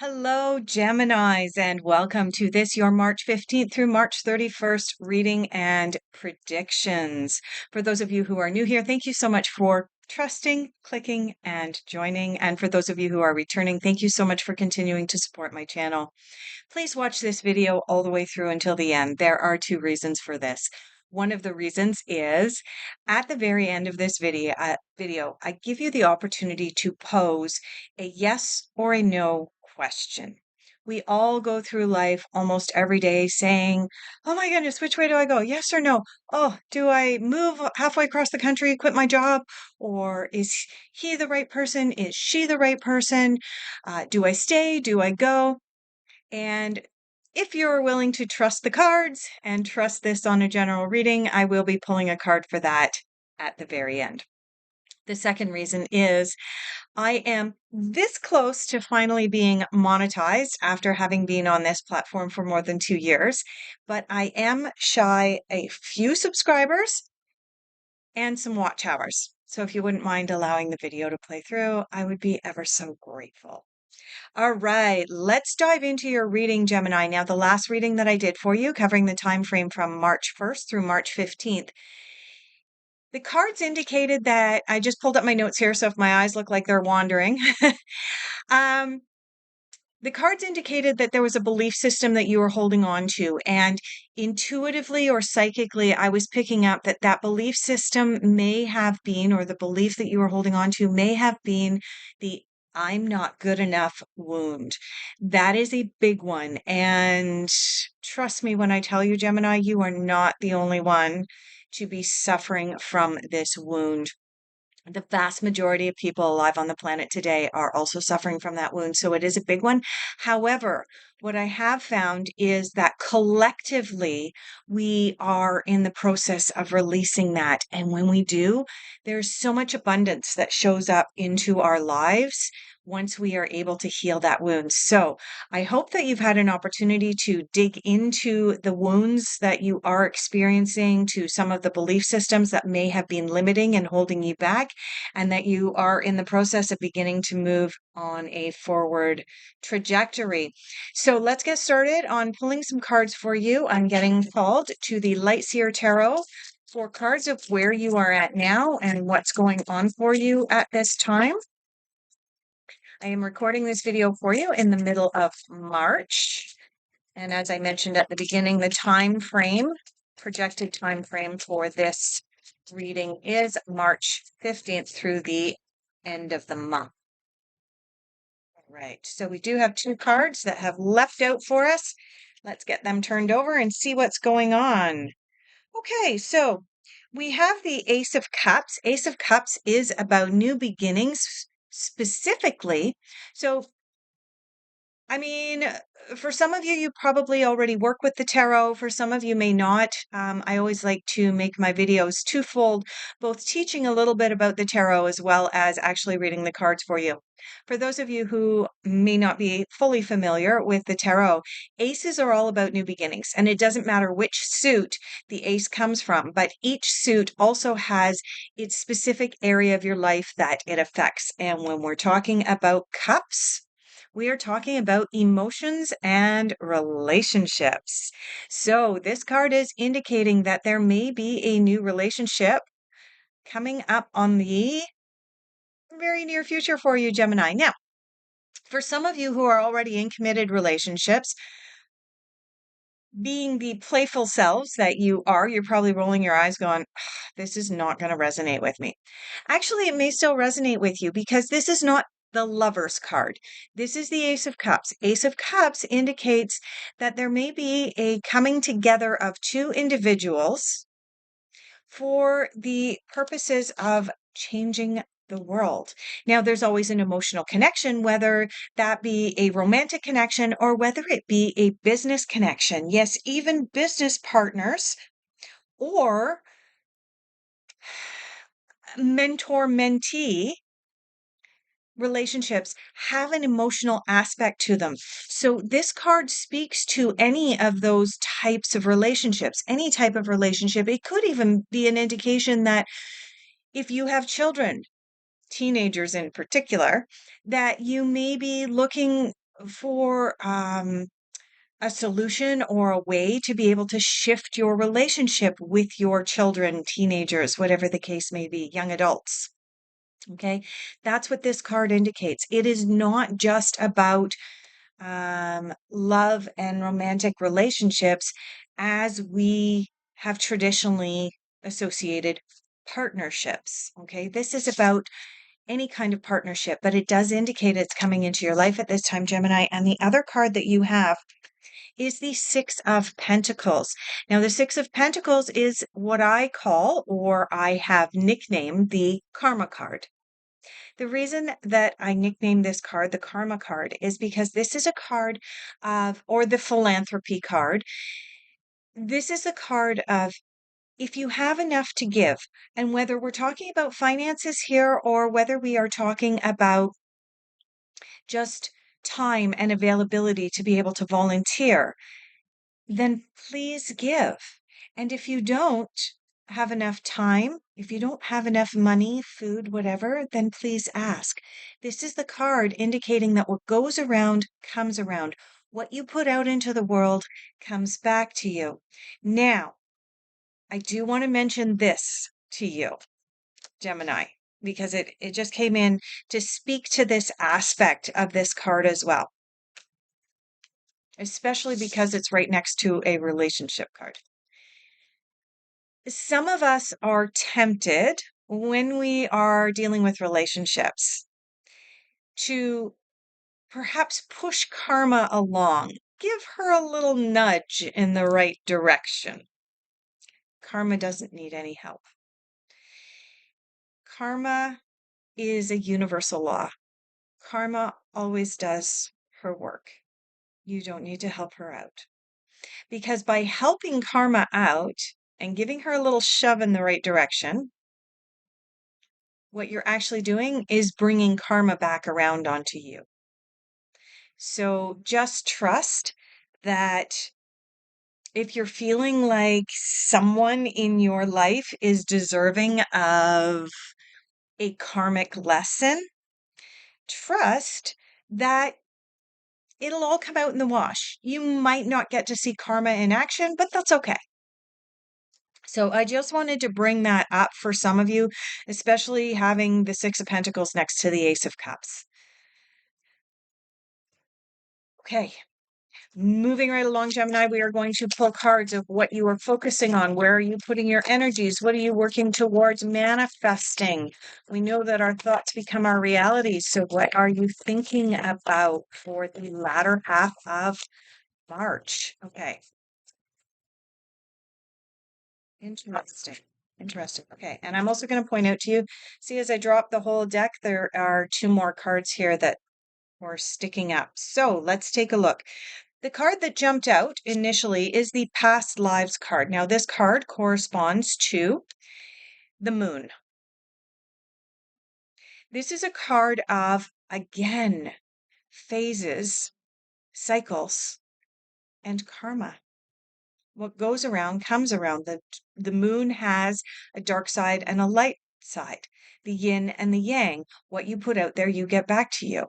Hello, Geminis, and welcome to this, your March 15th through March 31st reading and predictions. For those of you who are new here, thank you so much for trusting, clicking, and joining. And for those of you who are returning, thank you so much for continuing to support my channel. Please watch this video all the way through until the end. There are two reasons for this. One of the reasons is at the very end of this video, I give you the opportunity to pose a yes or a no question. We all go through life almost every day saying, "Oh my goodness, which way do I go? Yes or no? Oh, do I move halfway across the country, quit my job? Or is he the right person? Is she the right person? Do I stay? Do I go?" And if you're willing to trust the cards and trust this on a general reading, I will be pulling a card for that at the very end. The second reason is I am this close to finally being monetized after having been on this platform for more than 2 years, but I am shy a few subscribers and some watch hours. So if you wouldn't mind allowing the video to play through, I would be ever so grateful. All right, let's dive into your reading, Gemini. Now, the last reading that I did for you, covering the time frame from March 1st through March 15th, the cards indicated that I just pulled up my notes here, so if my eyes look like they're wandering, um, the cards indicated that there was a belief system that you were holding on to, and intuitively or psychically, I was picking up that that belief system may have been, or the belief that you were holding on to may have been the "I'm not good enough" wound. That is a big one. And trust me when I tell you, Gemini, you are not the only one to be suffering from this wound. The vast majority of people alive on the planet today are also suffering from that wound. So it is a big one. However, what I have found is that collectively we are in the process of releasing that. And when we do, there's so much abundance that shows up into our lives once we are able to heal that wound. So I hope that you've had an opportunity to dig into the wounds that you are experiencing, to some of the belief systems that may have been limiting and holding you back, and that you are in the process of beginning to move on a forward trajectory. So let's get started on pulling some cards for you. I'm getting called to the Light Seer Tarot for cards of where you are at now and what's going on for you at this time. I am recording this video for you in the middle of March. And as I mentioned at the beginning, the time frame, projected time frame for this reading is March 15th through the end of the month. All right, so we do have two cards that have left out for us. Let's get them turned over and see what's going on. Okay, so we have the Ace of Cups. Ace of Cups is about new beginnings specifically. So I mean, for some of you, you probably already work with the tarot. For some of you may not. I always like to make my videos twofold, both teaching a little bit about the tarot as well as actually reading the cards for you. For those of you who may not be fully familiar with the tarot, aces are all about new beginnings, and it doesn't matter which suit the ace comes from, but each suit also has its specific area of your life that it affects. And when we're talking about cups, we are talking about emotions and relationships. So, this card is indicating that there may be a new relationship coming up on the very near future for you, Gemini. Now, for some of you who are already in committed relationships, being the playful selves that you are, you're probably rolling your eyes going, this is not going to resonate with me. Actually, it may still resonate with you because this is not the Lover's card. This is the Ace of Cups. Ace of Cups indicates that there may be a coming together of two individuals for the purposes of changing the world. Now, there's always an emotional connection, whether that be a romantic connection or whether it be a business connection. Yes, even business partners or mentor-mentee relationships have an emotional aspect to them. So this card speaks to any of those types of relationships, any type of relationship. It could even be an indication that if you have children, teenagers in particular, that you may be looking for a solution or a way to be able to shift your relationship with your children, teenagers, whatever the case may be, young adults. Okay, that's what this card indicates. It is not just about love and romantic relationships as we have traditionally associated partnerships. Okay, this is about any kind of partnership, but it does indicate it's coming into your life at this time, Gemini. And the other card that you have is the Six of Pentacles. Now, the Six of Pentacles is what I call, or I have nicknamed, the Karma card. The reason that I nicknamed this card the Karma card is because this is a card of, or the Philanthropy card. This is a card of if you have enough to give, and whether we're talking about finances here or whether we are talking about just time and availability to be able to volunteer, then please give. And if you don't have enough time, if you don't have enough money, food, whatever, then please ask. This is the card indicating that what goes around comes around. What you put out into the world comes back to you. Now, I do want to mention this to you, Gemini, because it just came in to speak to this aspect of this card as well, especially because it's right next to a relationship card. Some of us are tempted when we are dealing with relationships to perhaps push karma along, give her a little nudge in the right direction. Karma doesn't need any help. Karma is a universal law. Karma always does her work. You don't need to help her out. Because by helping karma out and giving her a little shove in the right direction, what you're actually doing is bringing karma back around onto you. So just trust that if you're feeling like someone in your life is deserving of a karmic lesson, trust that it'll all come out in the wash. You might not get to see karma in action, but that's okay. So I just wanted to bring that up for some of you, especially having the Six of Pentacles next to the Ace of Cups. Okay, moving right along, Gemini, we are going to pull cards of what you are focusing on. Where are you putting your energies? What are you working towards manifesting? We know that our thoughts become our realities. So what are you thinking about for the latter half of March? Okay. Interesting. Interesting. Okay. And I'm also going to point out to you, see, as I drop the whole deck, there are two more cards here that were sticking up. So let's take a look. The card that jumped out initially is the Past Lives card. Now, this card corresponds to the moon. This is a card of, again, phases, cycles, and karma. What goes around comes around. The moon has a dark side and a light side, the yin and the yang. What you put out there, you get back to you.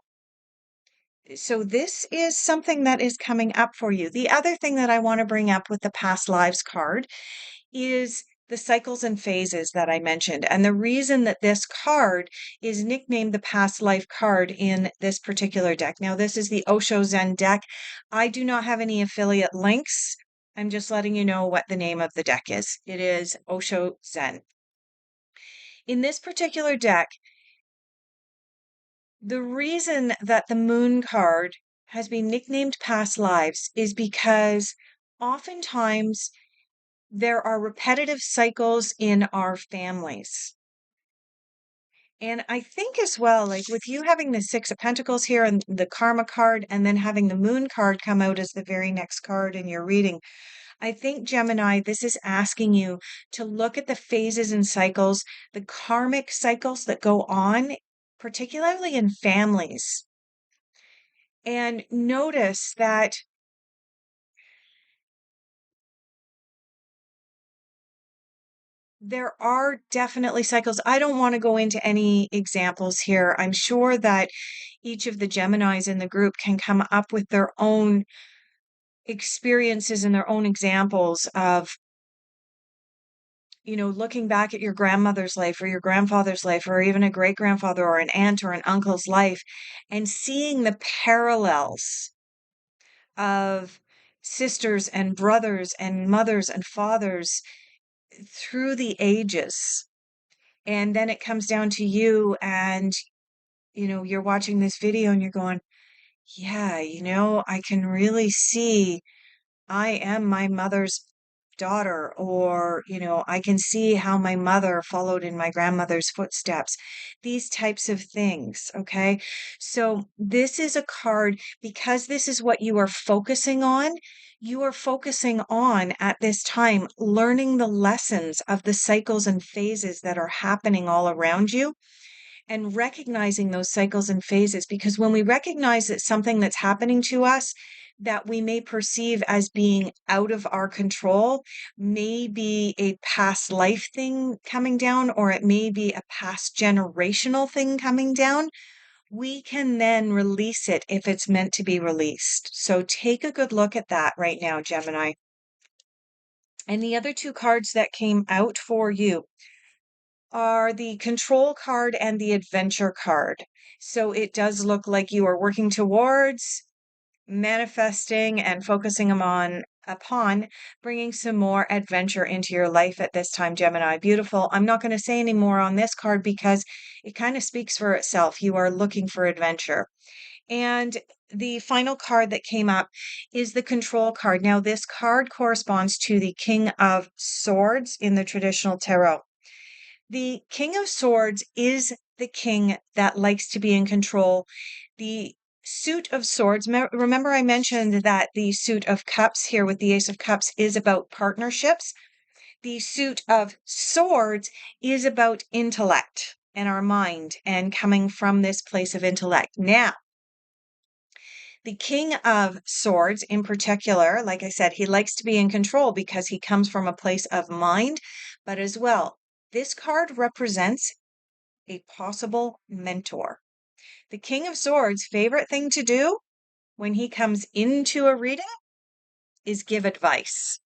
So this is something that is coming up for you. The other thing that I want to bring up with the Past Lives card is the cycles and phases that I mentioned. And the reason that this card is nicknamed the Past Life card in this particular deck. Now, this is the Osho Zen deck. I do not have any affiliate links. I'm just letting you know what the name of the deck is. It is Osho Zen. In this particular deck, the reason that the Moon card has been nicknamed Past Lives is because oftentimes there are repetitive cycles in our families. And I think as well, like with you having the Six of Pentacles here and the Karma card, and then having the Moon card come out as the very next card in your reading, I think, Gemini, this is asking you to look at the phases and cycles, the karmic cycles that go on, particularly in families. And notice that There are definitely cycles. I don't want to go into any examples here. I'm sure that each of the Geminis in the group can come up with their own experiences and their own examples of, looking back at your grandmother's life or your grandfather's life or even a great grandfather or an aunt or an uncle's life and seeing the parallels of sisters and brothers and mothers and fathers through the ages. And then it comes down to you and, you're watching this video and you're going, yeah, I can really see I am my mother's daughter, or, I can see how my mother followed in my grandmother's footsteps. These types of things. Okay. So this is a card because this is what you are focusing on. You are focusing on at this time learning the lessons of the cycles and phases that are happening all around you and recognizing those cycles and phases. Because when we recognize that something that's happening to us that we may perceive as being out of our control may be a past life thing coming down, or it may be a past generational thing coming down, we can then release it if it's meant to be released. So take a good look at that right now, Gemini. And the other two cards that came out for you are the control card and the adventure card. So it does look like you are working towards manifesting and focusing upon bringing some more adventure into your life at this time, Gemini. Beautiful. I'm not going to say any more on this card because it kind of speaks for itself. You are looking for adventure. And the final card that came up is the control card. Now, this card corresponds to the King of Swords in the traditional tarot. The King of Swords is the king that likes to be in control. The suit of swords, remember I mentioned that the suit of cups here with the Ace of Cups is about partnerships. The suit of swords is about intellect and our mind and coming from this place of intellect. Now, the King of Swords in particular, like I said, he likes to be in control because he comes from a place of mind, but as well, this card represents a possible mentor. The King of Swords' favorite thing to do when he comes into a reading is give advice.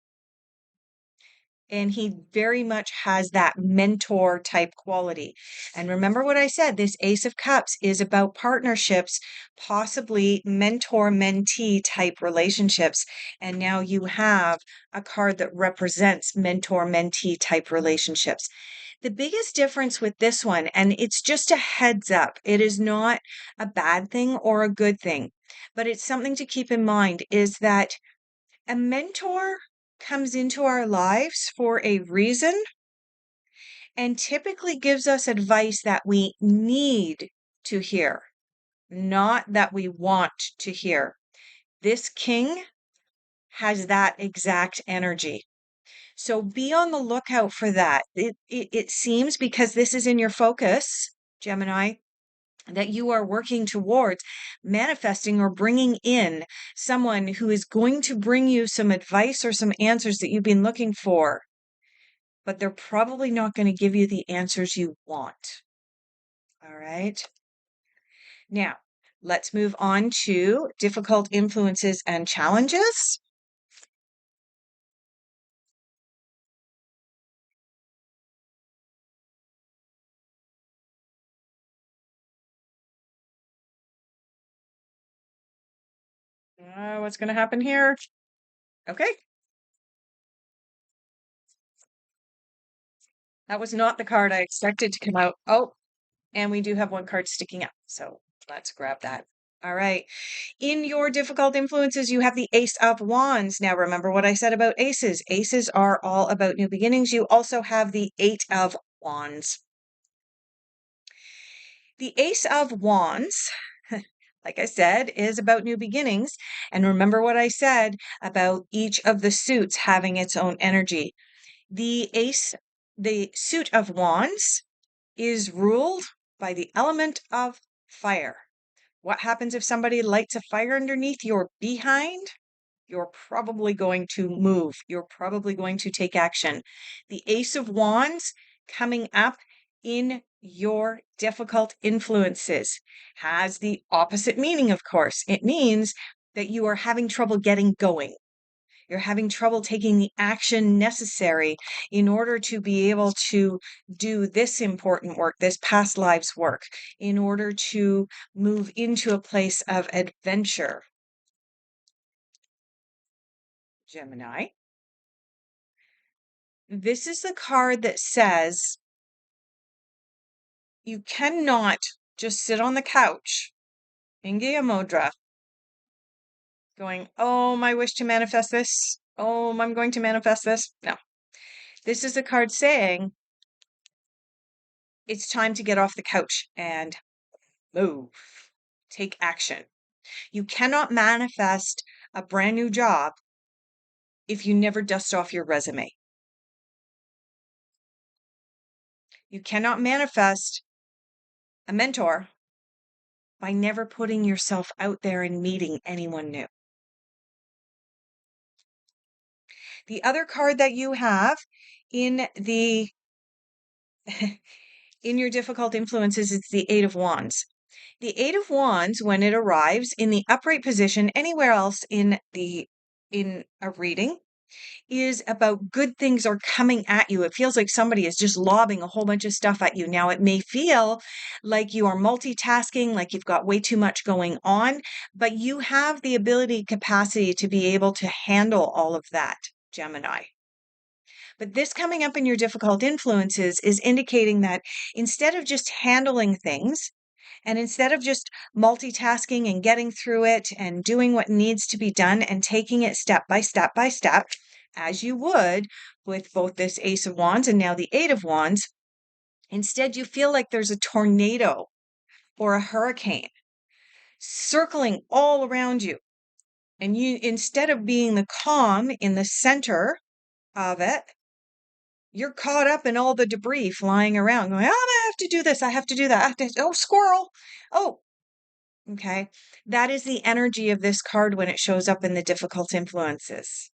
And he very much has that mentor type quality. And remember what I said, this Ace of Cups is about partnerships, possibly mentor mentee type relationships. And now you have a card that represents mentor mentee type relationships. The biggest difference with this one, and it's just a heads up, it is not a bad thing or a good thing, but it's something to keep in mind is that a mentor comes into our lives for a reason and typically gives us advice that we need to hear, not that we want to hear. This king has that exact energy. So be on the lookout for that. It seems because this is in your focus, Gemini, that you are working towards manifesting or bringing in someone who is going to bring you some advice or some answers that you've been looking for, but they're probably not going to give you the answers you want. All right. Now, let's move on to difficult influences and challenges. What's going to happen here? Okay. That was not the card I expected to come out. Oh, and we do have one card sticking up. So let's grab that. All right. In your difficult influences, you have the Ace of Wands. Now, remember what I said about aces. Aces are all about new beginnings. You also have the Eight of Wands. The Ace of Wands, like I said, is about new beginnings. And remember what I said about each of the suits having its own energy. The suit of Wands is ruled by the element of fire. What happens if somebody lights a fire underneath your behind? You're probably going to move. You're probably going to take action. The Ace of Wands coming up in your difficult influences has the opposite meaning, of course. It means that you are having trouble getting going. You're having trouble taking the action necessary in order to be able to do this important work, this past lives work, in order to move into a place of adventure. Gemini. This is the card that says you cannot just sit on the couch in Gaya Mudra going, oh, my wish to manifest this. Oh, I'm going to manifest this. No. This is a card saying it's time to get off the couch and move, take action. You cannot manifest a brand new job if you never dust off your resume. You cannot manifest a mentor by never putting yourself out there and meeting anyone new. The other card that you have in the in your difficult influences is the Eight of Wands. The Eight of Wands, when it arrives in the upright position anywhere else in a reading, is about good things are coming at you. It feels like somebody is just lobbing a whole bunch of stuff at you. Now, it may feel like you are multitasking, like you've got way too much going on, but you have the ability, capacity to be able to handle all of that, Gemini. But this coming up in your difficult influences is indicating that instead of just handling things, and instead of just multitasking and getting through it and doing what needs to be done and taking it step by step by step, as you would with both this Ace of Wands and now the Eight of Wands, instead you feel like there's a tornado or a hurricane circling all around you. And you, instead of being the calm in the center of it, you're caught up in all the debris flying around, going, oh, I have to do this. I have to do that. I have to, oh, squirrel. Oh, okay. That is the energy of this card when it shows up in the difficult influences.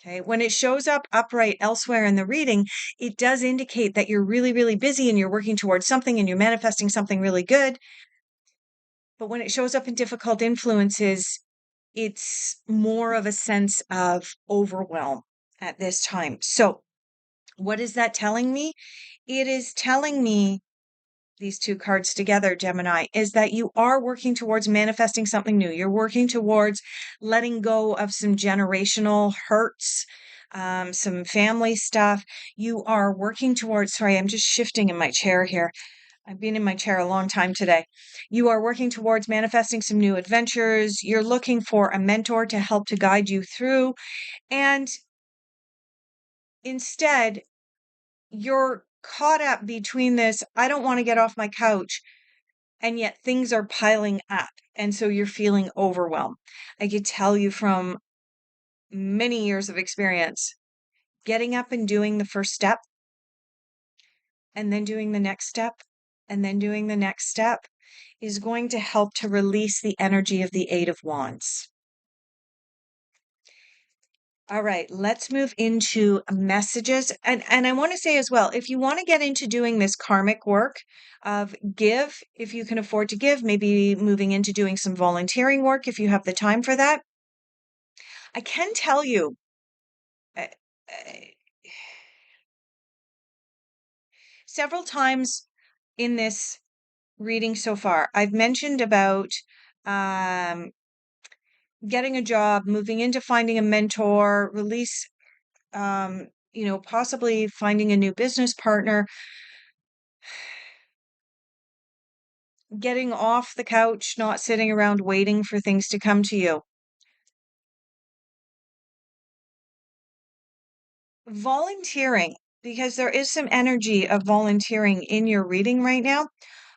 Okay. When it shows up upright elsewhere in the reading, it does indicate that you're really, really busy and you're working towards something and you're manifesting something really good. But when it shows up in difficult influences, it's more of a sense of overwhelm at this time. So, what is that telling me? It is telling me, these two cards together, Gemini, is that you are working towards manifesting something new. You're working towards letting go of some generational hurts, some family stuff. You are working towards, sorry, I'm just shifting in my chair here. I've been in my chair a long time today. You are working towards manifesting some new adventures. You're looking for a mentor to help to guide you through. And instead, you're caught up between this, I don't want to get off my couch, and yet things are piling up. And so you're feeling overwhelmed. I could tell you from many years of experience, getting up and doing the first step, and then doing the next step, and then doing the next step is going to help to release the energy of the Eight of Wands. All right, let's move into messages. And I want to say as well, if you want to get into doing this karmic work of give, if you can afford to give, maybe moving into doing some volunteering work if you have the time for that. I can tell you, uh, uh, several times in this reading so far, I've mentioned about um, getting a job, moving into finding a mentor, release, possibly finding a new business partner, getting off the couch, not sitting around waiting for things to come to you. Volunteering, because there is some energy of volunteering in your reading right now.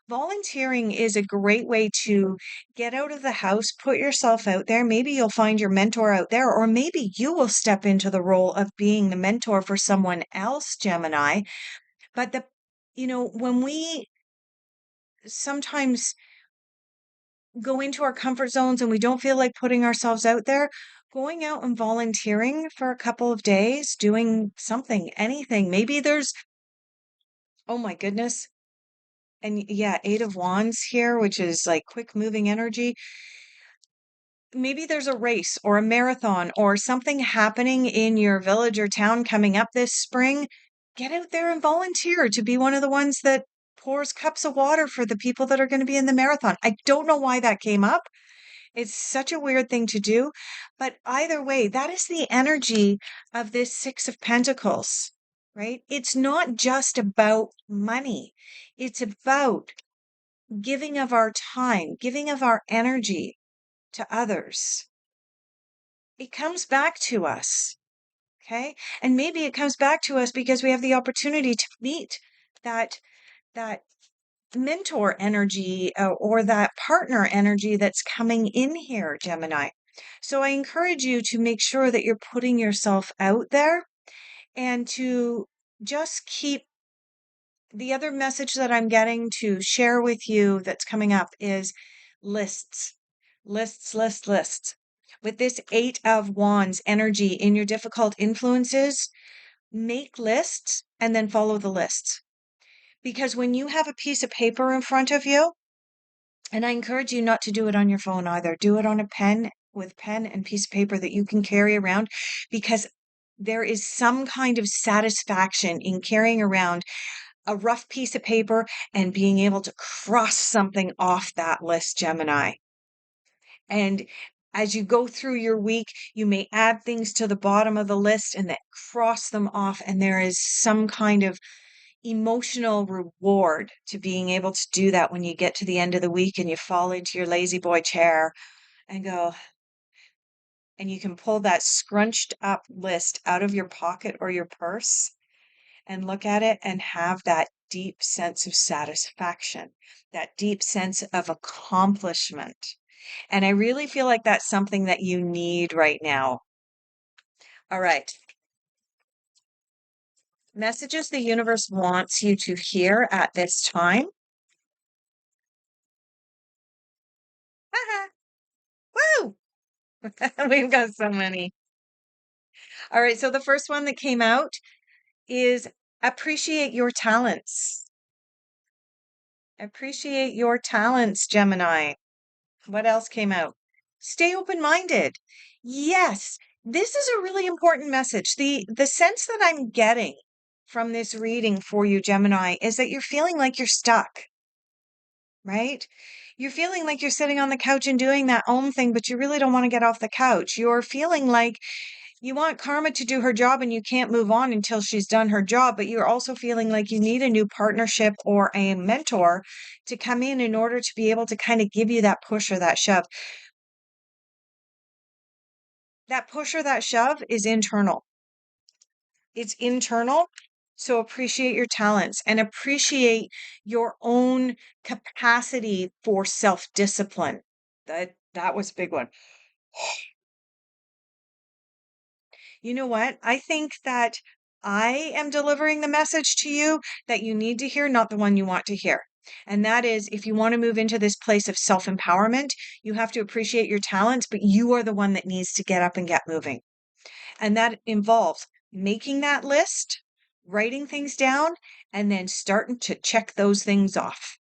Volunteering is a great way to get out of the house, put yourself out there. Maybe you'll find your mentor out there, or maybe you will step into the role of being the mentor for someone else, Gemini. But when we sometimes go into our comfort zones and we don't feel like putting ourselves out there, going out and volunteering for a couple of days, doing something, anything. Maybe there's, oh my goodness. And yeah, Eight of Wands here, which is like quick moving energy. Maybe there's a race or a marathon or something happening in your village or town coming up this spring. Get out there and volunteer to be one of the ones that pours cups of water for the people that are going to be in the marathon. I don't know why that came up. It's such a weird thing to do. But either way, that is the energy of this Six of Pentacles, right? It's not just about money, it's about giving of our time, giving of our energy to others. It comes back to us. Okay. And maybe it comes back to us because we have the opportunity to meet that, that mentor energy or that partner energy that's coming in here, Gemini. So I encourage you to make sure that you're putting yourself out there and to just keep the other message that I'm getting to share with you that's coming up is lists, lists. With this Eight of Wands energy in your difficult influences, make lists and then follow the lists. Because when you have a piece of paper in front of you, and I encourage you not to do it on your phone either, do it on a pen with pen and piece of paper that you can carry around because there is some kind of satisfaction in carrying around a rough piece of paper and being able to cross something off that list, Gemini. And as you go through your week, you may add things to the bottom of the list and then cross them off. And there is some kind of emotional reward to being able to do that when you get to the end of the week and you fall into your lazy boy chair and go, and you can pull that scrunched up list out of your pocket or your purse and look at it and have that deep sense of satisfaction, that deep sense of accomplishment. And I really feel like that's something that you need right now. All right. Messages the universe wants you to hear at this time. Woo! We've got so many. All right. So the first one that came out is appreciate your talents. Appreciate your talents, Gemini. What else came out? Stay open-minded. Yes, this is a really important message. The sense that I'm getting from this reading for you, Gemini, is that you're feeling like you're stuck, right? You're feeling like you're sitting on the couch and doing that own thing, but you really don't want to get off the couch. You're feeling like you want Karma to do her job and you can't move on until she's done her job, but you're also feeling like you need a new partnership or a mentor to come in order to be able to kind of give you that push or that shove. That push or that shove is internal. It's internal. So appreciate your talents and appreciate your own capacity for self-discipline. That was a big one. You know what? I think that I am delivering the message to you that you need to hear, not the one you want to hear. And that is if you want to move into this place of self-empowerment, you have to appreciate your talents, but you are the one that needs to get up and get moving. And that involves making that list, writing things down, and then starting to check those things off.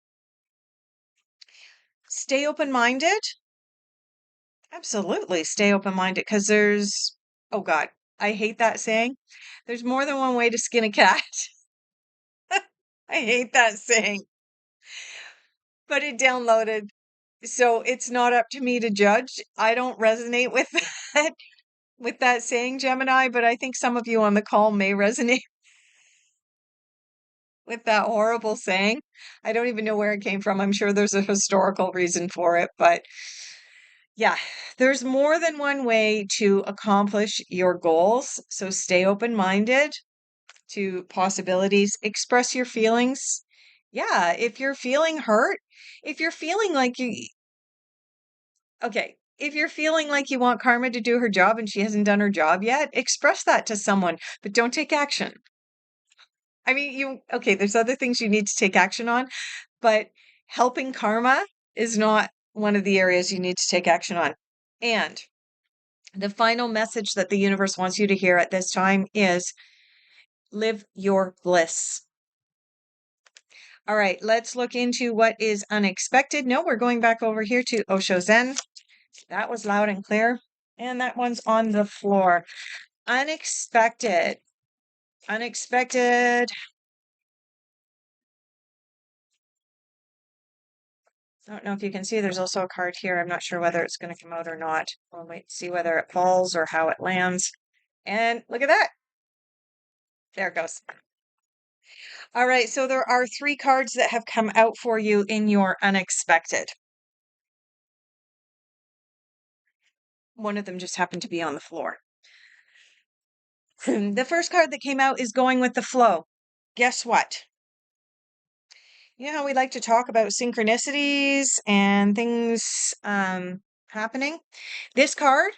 Stay open minded. Absolutely. Stay open minded because oh God, I hate that saying. There's more than one way to skin a cat. I hate that saying, but it downloaded. So it's not up to me to judge. I don't resonate with that, with that saying, Gemini, but I think some of you on the call may resonate with that horrible saying. I don't even know where it came from. I'm sure there's a historical reason for it, but yeah, there's more than one way to accomplish your goals. So stay open-minded to possibilities, express your feelings. Yeah, if you're feeling hurt, if you're feeling like okay, if you're feeling like you want Karma to do her job and she hasn't done her job yet, express that to someone, but don't take action. I mean, okay, there's other things you need to take action on, but helping Karma is not one of the areas you need to take action on. And The final message that the universe wants you to hear at this time is live your bliss. All right, let's look into what is unexpected. No, we're going back over here to Osho Zen. That was loud and clear. And that one's on the floor. Unexpected. Unexpected. I don't know if you can see, there's also a card here. I'm not sure whether it's going to come out or not. We'll wait to see whether it falls or how it lands. And look at that. There it goes. All right, so there are 3 cards that have come out for you in your unexpected. One of them just happened to be on the floor. The first card that came out is going with the flow. Guess what? You know how we like to talk about synchronicities and things happening? This card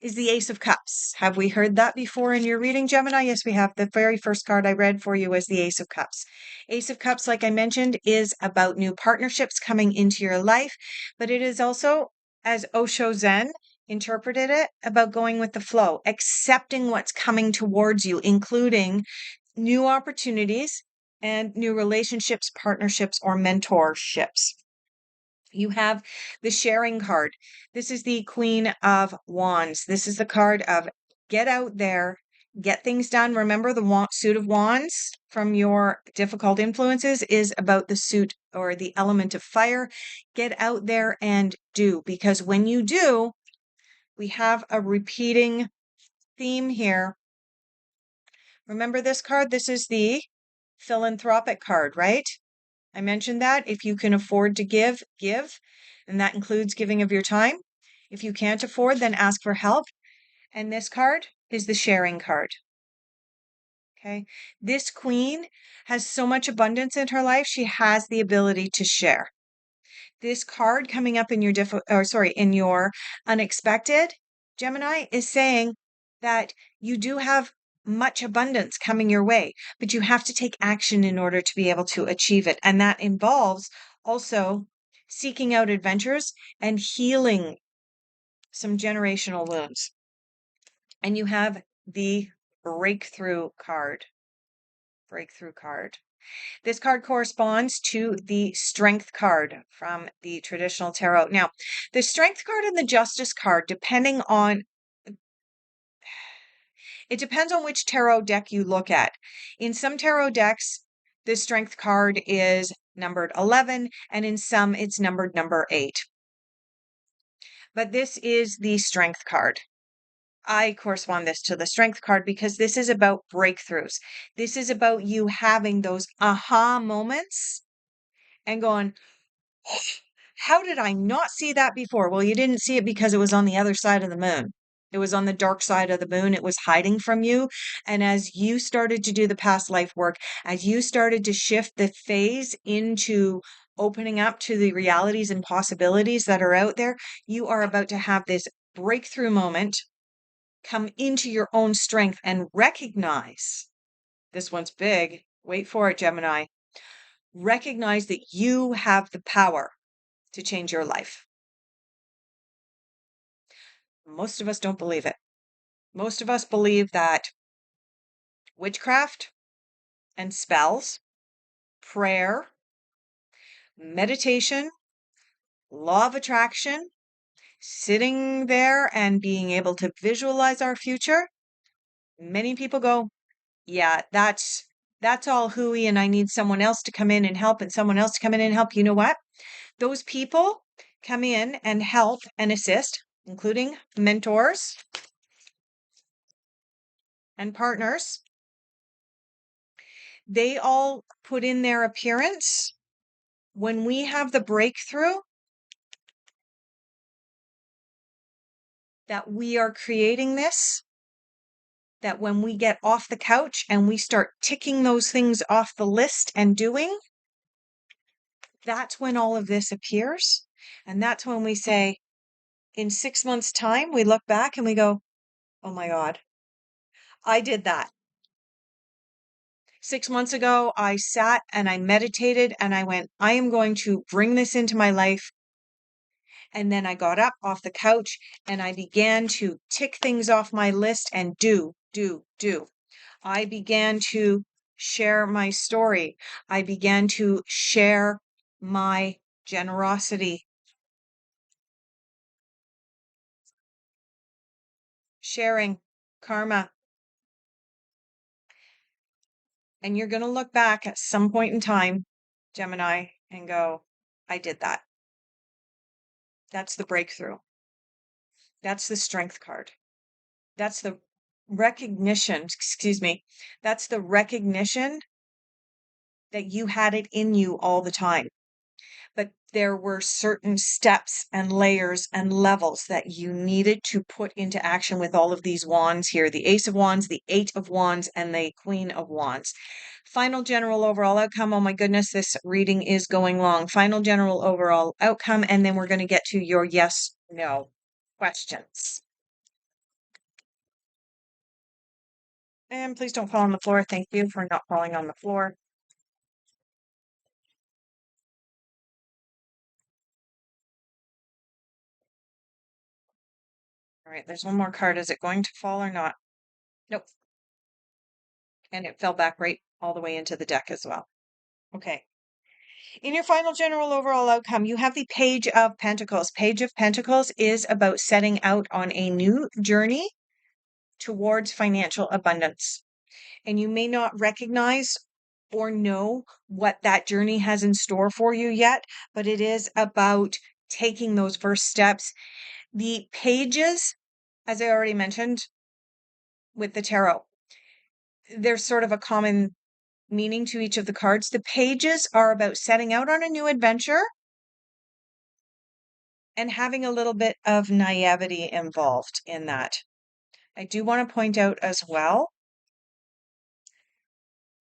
is the Ace of Cups. Have we heard that before in your reading, Gemini? Yes, we have. The very first card I read for you was the Ace of Cups. Ace of Cups, like I mentioned, is about new partnerships coming into your life, but it is also, as Osho Zen interpreted it, about going with the flow, accepting what's coming towards you, including new opportunities and new relationships, partnerships, or mentorships. You have the sharing card. This is the Queen of Wands. This is the card of get out there, get things done. Remember, the suit of wands from your difficult influences is about the suit or the element of fire. Get out there and do, because when you do, we have a repeating theme here. Remember this card? This is the philanthropic card, right? I mentioned that if you can afford to give, give, and that includes giving of your time. If you can't afford, then ask for help. And this card is the sharing card. Okay. This queen has so much abundance in her life, she has the ability to share. This card coming up in your in your unexpected, Gemini, is saying that you do have much abundance coming your way, but you have to take action in order to be able to achieve it. And that involves also seeking out adventures and healing some generational wounds. And you have the breakthrough card. Breakthrough card. This card corresponds to the Strength card from the traditional tarot. Now, the Strength card and the Justice card, it depends on which tarot deck you look at. In some tarot decks, the Strength card is numbered 11, and in some, it's numbered number 8. But this is the Strength card. I correspond this to the Strength card because this is about breakthroughs. This is about you having those aha moments and going, how did I not see that before? Well, you didn't see it because it was on the other side of the moon. It was on the dark side of the moon. It was hiding from you. And as you started to do the past life work, as you started to shift the phase into opening up to the realities and possibilities that are out there, you are about to have this breakthrough moment. Come into your own strength and recognize this one's big. Wait for it, Gemini. Recognize that you have the power to change your life. Most of us don't believe it. Most of us believe that witchcraft and spells, prayer, meditation, law of attraction, sitting there and being able to visualize our future. Many people go, yeah, that's all hooey, and I need someone else to come in and help, and someone else to come in and help. You know what? Those people come in and help and assist, including mentors and partners. They all put in their appearance. When we have the breakthrough that we are creating this, that when we get off the couch and we start ticking those things off the list and doing, that's when all of this appears. And that's when we say, in 6 months' time, we look back and we go, oh my God, I did that. 6 months ago, I sat and I meditated and I went, I am going to bring this into my life. And then I got up off the couch and I began to tick things off my list and do. I began to share my story. I began to share my generosity, sharing karma. And you're going to look back at some point in time, Gemini, and go, I did that. That's the breakthrough. That's the strength card. That's the recognition, excuse me. That's the recognition that you had it in you all the time. But there were certain steps and layers and levels that you needed to put into action with all of these wands here, the Ace of Wands, the Eight of Wands, and the Queen of Wands. Final general overall outcome. Oh my goodness, this reading is going long. Final general overall outcome, and then we're going to get to your yes, no questions. And please don't fall on the floor. Thank you for not falling on the floor. All right, there's one more card. Is it going to fall or not? Nope. And it fell back right all the way into the deck as well. Okay. In your final general overall outcome, you have the Page of Pentacles. Page of Pentacles is about setting out on a new journey towards financial abundance. And you may not recognize or know what that journey has in store for you yet, but it is about taking those first steps. The pages, as I already mentioned with the tarot, there's sort of a common meaning to each of the cards. The pages are about setting out on a new adventure and having a little bit of naivety involved in that. I do want to point out as well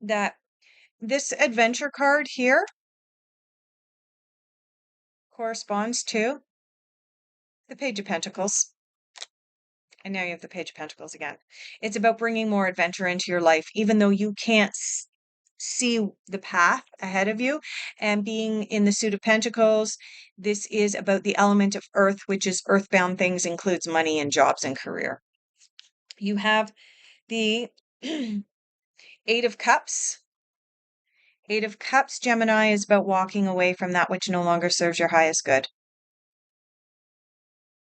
that this adventure card here corresponds to the Page of Pentacles. And now you have the Page of Pentacles again. It's about bringing more adventure into your life, even though you can't see the path ahead of you. And being in the Suit of Pentacles, this is about the element of earth, which is earthbound things, includes money and jobs and career. You have the Eight of Cups. Eight of Cups, Gemini, is about walking away from that which no longer serves your highest good.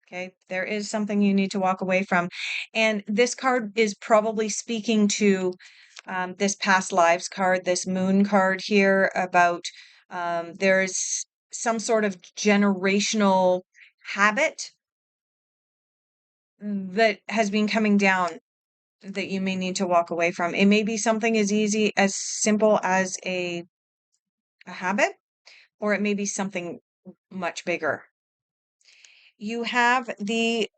Okay, there is something you need to walk away from. And this card is probably speaking to this past lives card, this moon card here about there's some sort of generational habit that has been coming down that you may need to walk away from. It may be something as easy as simple as a habit, or it may be something much bigger. You have the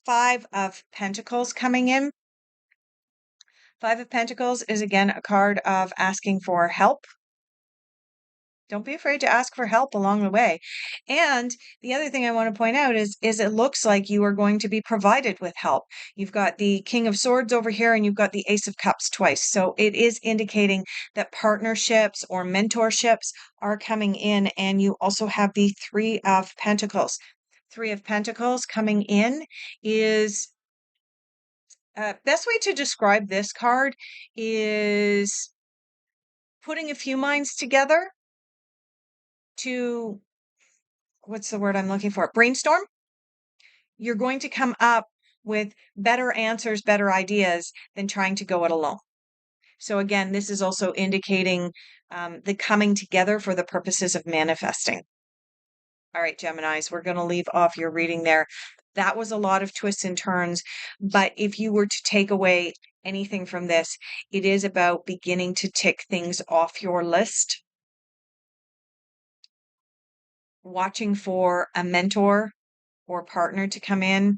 Five of Pentacles coming in. Five of Pentacles is again a card of asking for help. Don't be afraid to ask for help along the way. And the other thing I want to point out is it looks like you are going to be provided with help. You've got the King of Swords over here and you've got the Ace of Cups twice. So it is indicating that partnerships or mentorships are coming in. And you also have the Three of Pentacles. Three of Pentacles coming in is best way to describe this card is putting a few minds together to, what's the word I'm looking for? Brainstorm. You're going to come up with better answers, better ideas than trying to go it alone. So again, this is also indicating the coming together for the purposes of manifesting. All right, Geminis, we're going to leave off your reading there. That was a lot of twists and turns, but if you were to take away anything from this, it is about beginning to tick things off your list, watching for a mentor or partner to come in,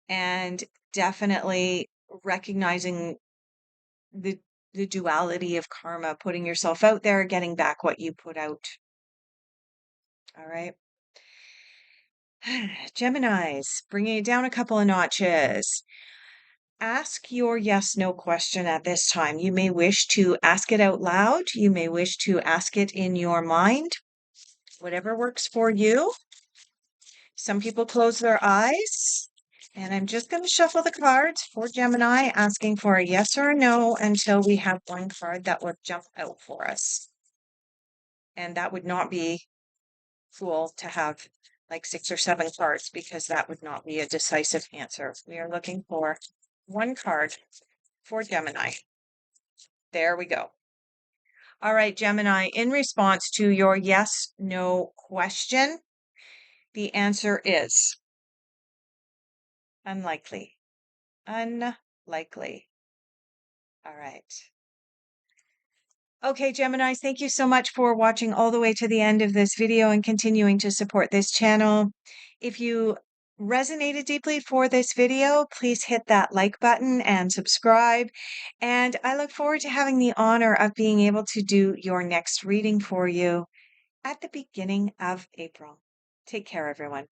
and definitely recognizing the duality of karma, putting yourself out there, getting back what you put out. All right. Geminis, bringing it down a couple of notches. Ask your yes no question at this time. You may wish to ask it out loud. You may wish to ask it in your mind. Whatever works for you. Some people close their eyes. And I'm just going to shuffle the cards for Gemini, asking for a yes or a no until we have one card that will jump out for us. And that would not be cool to have like 6 or 7 cards, because that would not be a decisive answer. We are looking for one card for Gemini. There we go. All right, Gemini, in response to your yes, no question, the answer is unlikely. Unlikely. All right. Okay, Geminis, thank you so much for watching all the way to the end of this video and continuing to support this channel. If you resonated deeply for this video, please hit that like button and subscribe. And I look forward to having the honor of being able to do your next reading for you at the beginning of April. Take care, everyone.